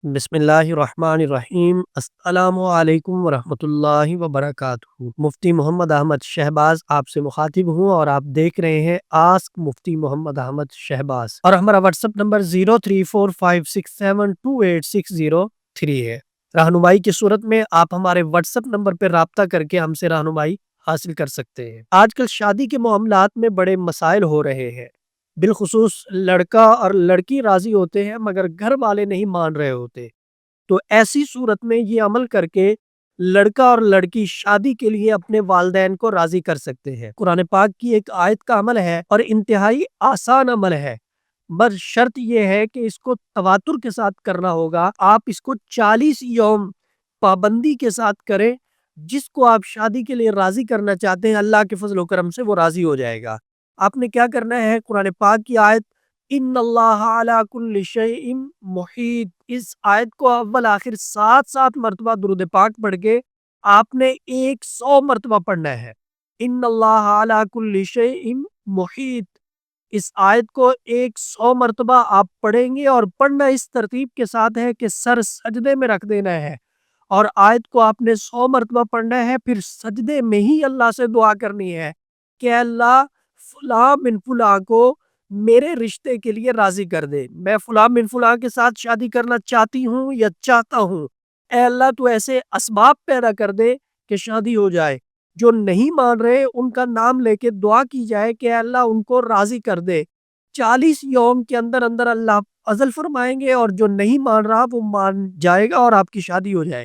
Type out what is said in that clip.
بسم اللہ الرحمن الرحیم۔ السلام علیکم ورحمۃ اللہ وبرکاتہ۔ مفتی محمد احمد شہباز آپ سے مخاطب ہوں اور آپ دیکھ رہے ہیں آسک مفتی محمد احمد شہباز، اور ہمارا واٹس ایپ نمبر 0345672860 ہے۔ رہنمائی کی صورت میں آپ ہمارے واٹس ایپ نمبر پہ رابطہ کر کے ہم سے رہنمائی حاصل کر سکتے ہیں۔ آج کل شادی کے معاملات میں بڑے مسائل ہو رہے ہیں، بالخصوص لڑکا اور لڑکی راضی ہوتے ہیں مگر گھر والے نہیں مان رہے ہوتے، تو ایسی صورت میں یہ عمل کر کے لڑکا اور لڑکی شادی کے لیے اپنے والدین کو راضی کر سکتے ہیں۔ قرآن پاک کی ایک آیت کا عمل ہے اور انتہائی آسان عمل ہے، بس شرط یہ ہے کہ اس کو تواتر کے ساتھ کرنا ہوگا۔ آپ اس کو 40 یوم پابندی کے ساتھ کریں، جس کو آپ شادی کے لیے راضی کرنا چاہتے ہیں اللہ کے فضل و کرم سے وہ راضی ہو جائے گا۔ آپ نے کیا کرنا ہے، قرآن پاک کی آیت ان اللہ علی کل شیء محیط، اس آیت کو اول آخر 7 مرتبہ درود پاک پڑھ کے آپ نے 100 مرتبہ پڑھنا ہے۔ ان اللہ علی کل شیء محیط، اس آیت کو 100 مرتبہ آپ پڑھیں گے، اور پڑھنا اس ترتیب کے ساتھ ہے کہ سر سجدے میں رکھ دینا ہے، اور آیت کو آپ نے 100 مرتبہ پڑھنا ہے، پھر سجدے میں ہی اللہ سے دعا کرنی ہے کہ اللہ فلاں بن فلاں کو میرے رشتے کے لیے راضی کر دے، میں فلاں بن فلاں کے ساتھ شادی کرنا چاہتی ہوں یا چاہتا ہوں، اے اللہ تو ایسے اسباب پیدا کر دے کہ شادی ہو جائے۔ جو نہیں مان رہے ان کا نام لے کے دعا کی جائے کہ اے اللہ ان کو راضی کر دے۔ 40 یوم کے اندر اندر اللہ فضل فرمائیں گے، اور جو نہیں مان رہا وہ مان جائے گا اور آپ کی شادی ہو جائے گی۔